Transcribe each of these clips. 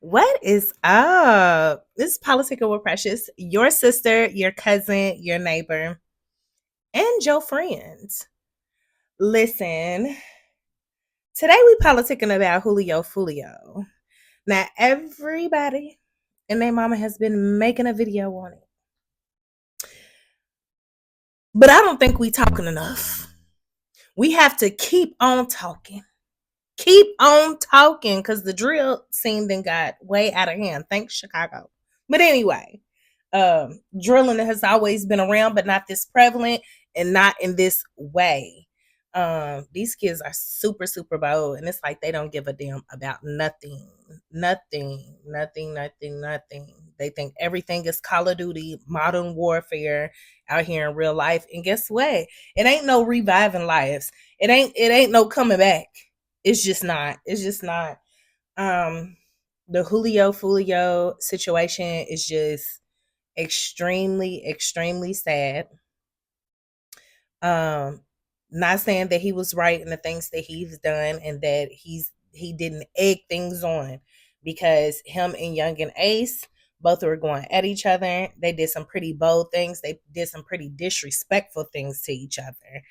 What is up? This is Politica with Precious, your sister, your cousin, your neighbor, and your friends. Listen, today we politicking about Julio Folio. Now, everybody and their mama has been making a video on it. But I don't think we talking enough. We have to keep on talking. Keep on talking because the drill scene then got way out of hand. Thanks, Chicago. But anyway, drilling has always been around, but not this prevalent and not in this way. These kids are super, super bold, and it's like they don't give a damn about nothing. Nothing. They think everything is Call of Duty, modern warfare out here in real life. And guess what? It ain't no reviving lives. It ain't no coming back. It's just not. Um the Julio Folio situation is just extremely sad. Um, Not saying that he was right in the things that he's done and that he didn't egg things on, because him and Young and Ace both were going at each other. They did some pretty bold things. They did some pretty disrespectful things to each other.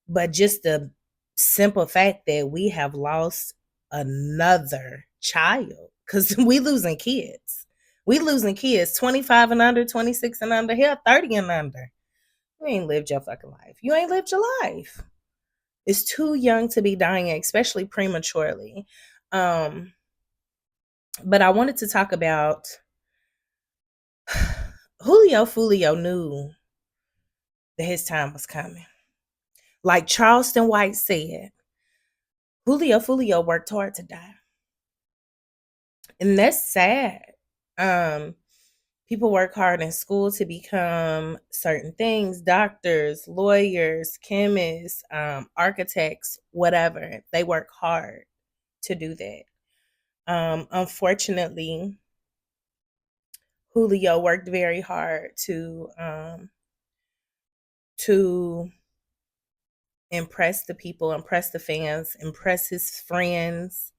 But just the simple fact that we have lost another child, because we losing kids 25 and under, 26 and under, hell 30 and under. You ain't lived your fucking life. You ain't lived your life. It's too young to be dying, especially prematurely. um but I wanted to talk about Julio Folio knew that his time was coming. Like Charleston White said, Julio Folio worked hard to die. And that's sad. Um, People work hard in school to become certain things: doctors, lawyers, chemists, architects, whatever. They work hard to do that. Unfortunately, Julio worked very hard to impress the people, impress the fans, impress his friends,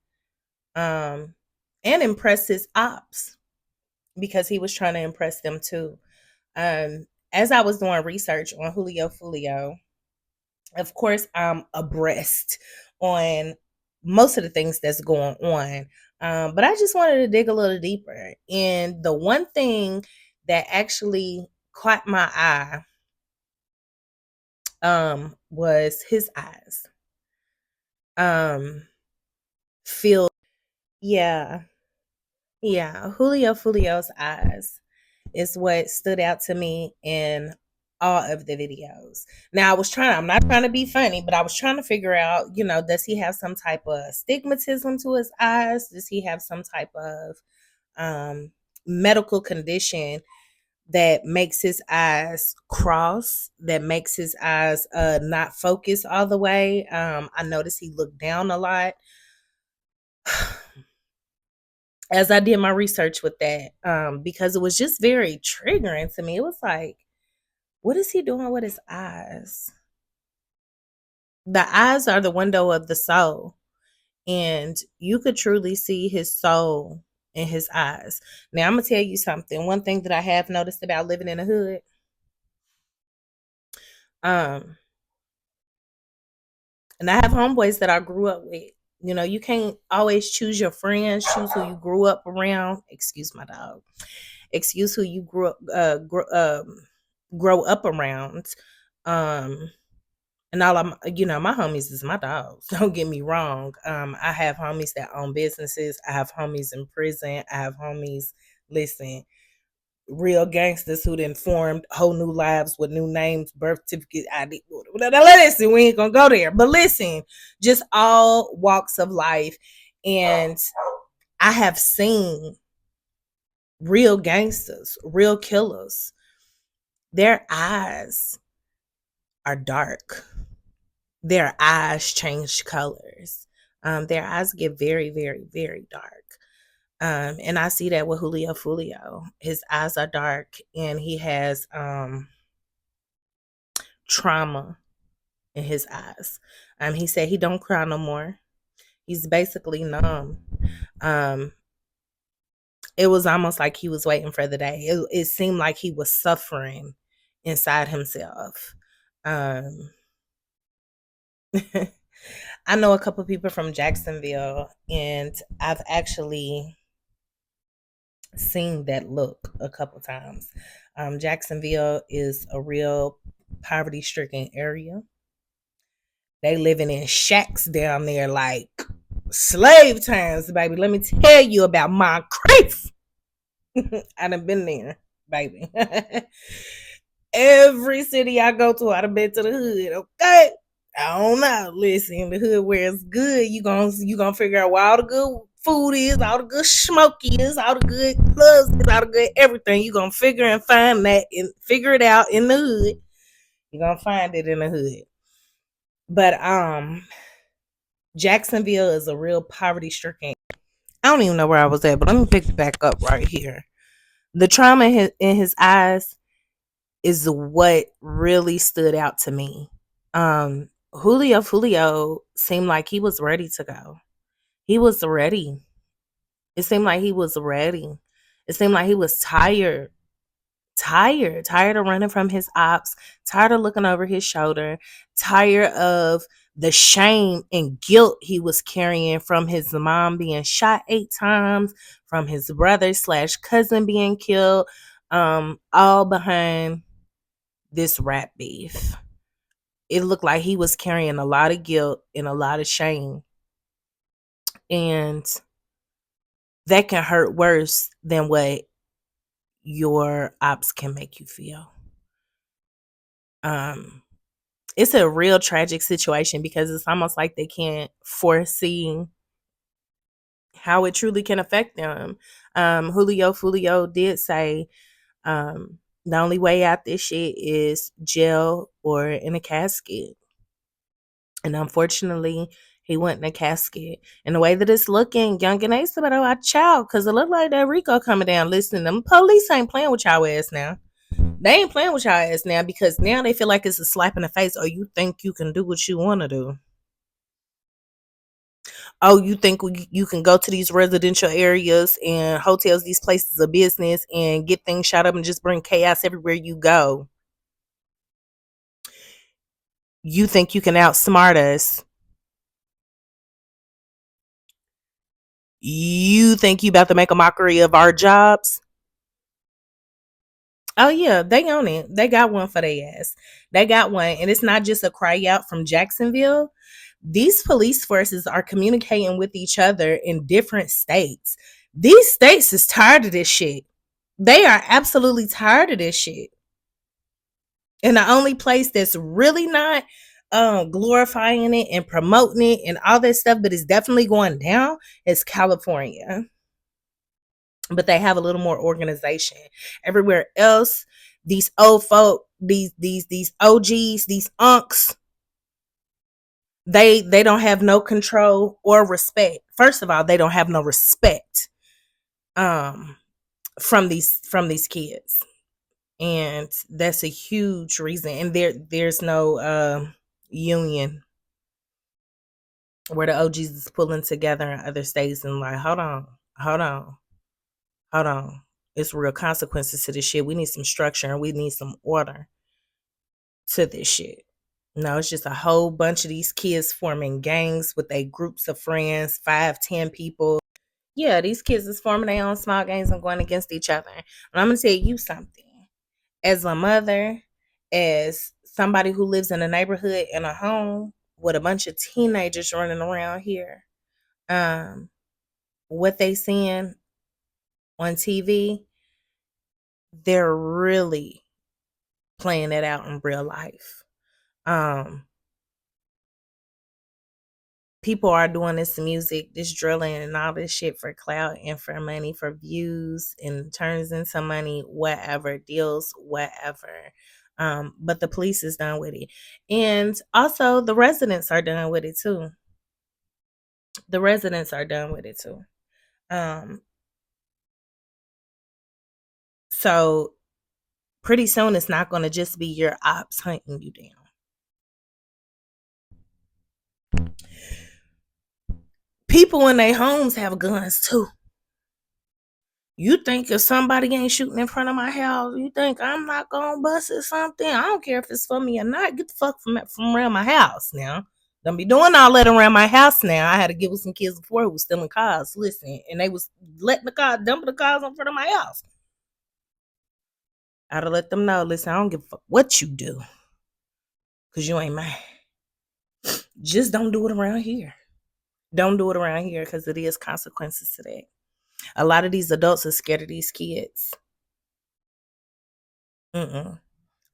um, and impress his ops, because he was trying to impress them too. As I was doing research on Julio Folio, of course, I'm abreast on most of the things that's going on. But I just wanted to dig a little deeper. And the one thing that actually caught my eye was his eyes. Feel Yeah, yeah. Julio Folio's eyes is what stood out to me in all of the videos. Now, I'm not trying to be funny, but I was trying to figure out, does he have some type of stigmatism to his eyes? Does he have some type of um, medical condition that makes his eyes cross, that makes his eyes not focus all the way? I noticed he looked down a lot. As I did my research with that, because it was just very triggering to me. It was like, what is he doing with his eyes? The eyes are the window of the soul, and you could truly see his soul in his eyes. Now, I'm gonna tell you something. One thing that I have noticed about living in the hood, um, and I have homeboys that I grew up with. You can't always choose your friends, choose who you grew up around. Excuse my dog. Excuse who you grow up around. Um, and all I'm, my homies is my dogs. Don't get me wrong. I have homies that own businesses. I have homies in prison. I have homies, listen, real gangsters who done formed whole new lives with new names, birth certificate, ID. Listen, we ain't gonna go there. But listen, just all walks of life. And I have seen real gangsters, real killers. Their eyes are dark. Their eyes change colors. Their eyes get very, very, very dark. And I see that with Julio Folio. His eyes are dark, and he has trauma in his eyes. He said he don't cry no more. He's basically numb. Um, it was almost like he was waiting for the day. It seemed like he was suffering inside himself. Um, I know a couple people from Jacksonville, and I've actually seen that look a couple times. Jacksonville is a real poverty stricken area. They living in shacks down there like slave times, baby. Let me tell you about Moncrief. I done been there, baby. Every city I go to, I done been to the hood. Okay, I don't know. Listen, the hood where it's good, you gonna figure out where all the good food is, all the good smoke is, all the good clubs is, all the good everything. You gonna figure and find that and figure it out in the hood. You gonna find it in the hood. But Jacksonville is a real poverty stricken. I don't even know where I was at, but let me pick it back up right here. The trauma in his eyes is what really stood out to me. Julio Folio seemed like he was ready to go. He was ready. It seemed like he was ready. It seemed like he was tired of running from his ops, tired of looking over his shoulder, tired of the shame and guilt he was carrying from his mom being shot 8 times, from his brother slash cousin being killed, all behind this rap beef. It looked like he was carrying a lot of guilt and a lot of shame. And that can hurt worse than what your ops can make you feel. Um, it's a real tragic situation because it's almost like they can't foresee how it truly can affect them. Julio Folio did say the only way out this shit is jail or in a casket. And unfortunately, he went in a casket. And the way that it's looking, young and Ace better watch out because it look like that Rico coming down. Listen, them police ain't playing with y'all ass now. They ain't playing with y'all ass now because now they feel like it's a slap in the face. Or you think you can do what you want to do. Oh, you think you can go to these residential areas and hotels, these places of business, and get things shot up and just bring chaos everywhere you go. You think you can outsmart us. You think you about to make a mockery of our jobs. Oh yeah, they own it. They got one for their ass. They got one, and it's not just a cry out from Jacksonville. These police forces are communicating with each other in different states. These states is tired of this shit. They are absolutely tired of this shit. And the only place that's really not glorifying it and promoting it and all that stuff, but it's definitely going down is California. But they have a little more organization. Everywhere else, these old folk, these OGs, these unks, they don't have no control or respect. First of all, they don't have no respect um from these kids. And that's a huge reason. And there's no union where the OGs is pulling together in other states and like, hold on, hold on. It's real consequences to this shit. We need some structure and we need some order to this shit. No, it's just a whole bunch of these kids forming gangs with a groups of friends, 5, 10 people. Yeah, these kids is forming their own small gangs and going against each other. And I'm gonna tell you something. As a mother, as somebody who lives in a neighborhood in a home with a bunch of teenagers running around here, um, what they seeing on TV, they're really playing it out in real life. Um, People are doing this music, this drilling and all this shit for clout and for money, for views, and turns into money, whatever, deals, whatever. But the police is done with it. And also the residents are done with it too. The residents are done with it too. Um, so pretty soon it's not gonna just be your ops hunting you down. People in their homes have guns too. You think if somebody ain't shooting in front of my house, you think I'm not gonna bust at something? I don't care if it's for me or not. Get the fuck from around my house now. Don't be doing all that around my house now. I had to get with some kids before who was stealing cars. Listen, and they was letting the car, dumping the cars in front of my house. I'd have let them know, listen, I don't give a fuck what you do. Cause you ain't mine. Just don't do it around here. Don't do it around here because it is consequences to that. A lot of these adults are scared of these kids. Mm-mm.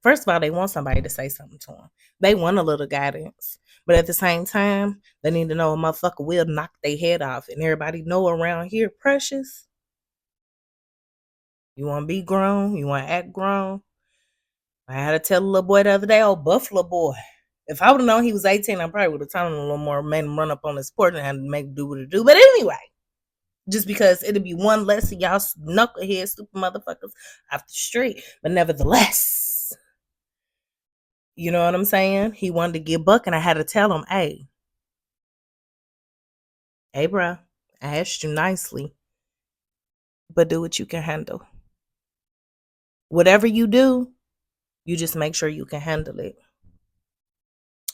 First of all, they want somebody to say something to them. They want a little guidance. But at the same time, they need to know a motherfucker will knock their head off. And everybody know around here, precious. You want to be grown? You want to act grown? I had to tell a little boy the other day, oh, Buffalo boy. If I would have known he was 18, I probably would have told him a little more, made him run up on his porch and had to make do what it do. But anyway, just because it'll be one less of y'all knucklehead, stupid motherfuckers off the street. But nevertheless, you know what I'm saying? He wanted to get buck, and I had to tell him, hey, bro, I asked you nicely, but do what you can handle. Whatever you do, you just make sure you can handle it.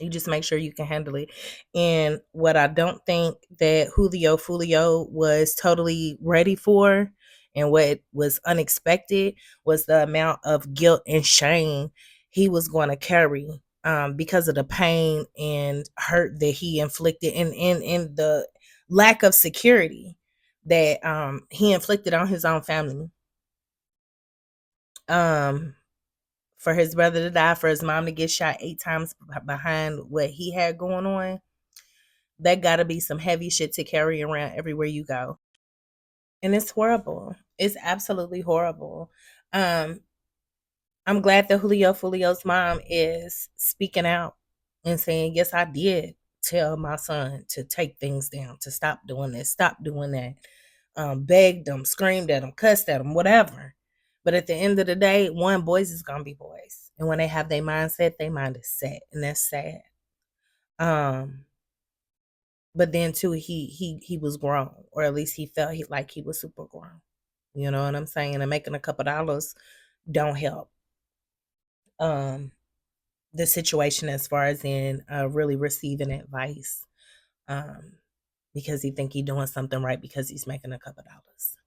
You just make sure you can handle it. And what I don't think that Julio Folio was totally ready for and what was unexpected was the amount of guilt and shame he was going to carry because of the pain and hurt that he inflicted and the lack of security that he inflicted on his own family. For his brother to die, for his mom to get shot 8 times behind what he had going on, that got to be some heavy shit to carry around everywhere you go. And it's horrible. It's absolutely horrible. Um, I'm glad that Julio Folio's mom is speaking out and saying, yes, I did tell my son to take things down, to stop doing this, stop doing that. Begged them, screamed at them, cussed at them, whatever. But at the end of the day, one, boys is gonna be boys. And when they have their mindset, their mind is set. And that's sad. But then too, he was grown, or at least he felt like he was super grown. You know what I'm saying? And making a couple dollars don't help the situation as far as in really receiving advice. Because he think he doing something right because he's making a couple dollars.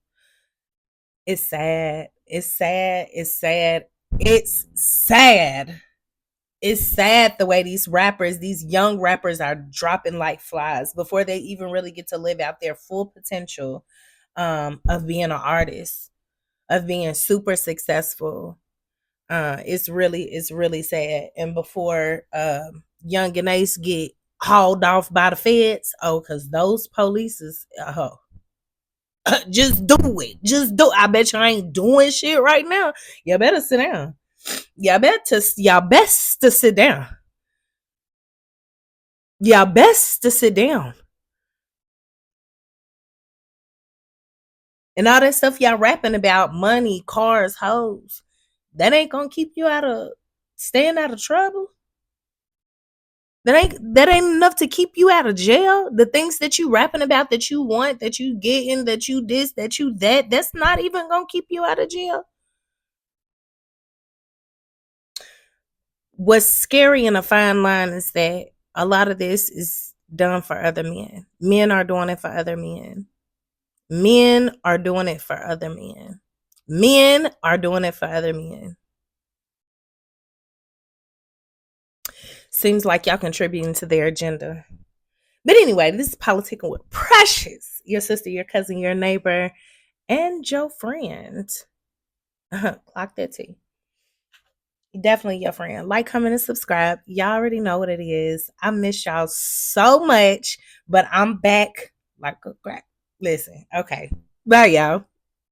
It's sad. It's sad. It's sad. It's sad. It's sad the way these rappers, these young rappers, are dropping like flies before they even really get to live out their full potential of being an artist, of being super successful. It's really sad. And before young and Ace get hauled off by the feds, because those police is just do it. Just do it. I bet you ain't doing shit right now. You better sit down. Y'all best to sit down. Y'all best to sit down. And all that stuff y'all rapping about, money, cars, hoes, that ain't gonna keep you out of staying out of trouble. That ain't enough to keep you out of jail. The things that you rapping about, that you want, that you getting, that you this, that you that's not even gonna keep you out of jail. What's scary in a fine line is that a lot of this is done for other men. Men are doing it for other men. Men are doing it for other men. Men are doing it for other men. Seems like y'all contributing to their agenda. But anyway, this is Politicking with Precious, your sister, your cousin, your neighbor, and your friend. Clock that T. Definitely your friend. Like, comment, and subscribe. Y'all already know what it is. I miss y'all so much, but I'm back like a crack. Listen, okay. Bye, y'all.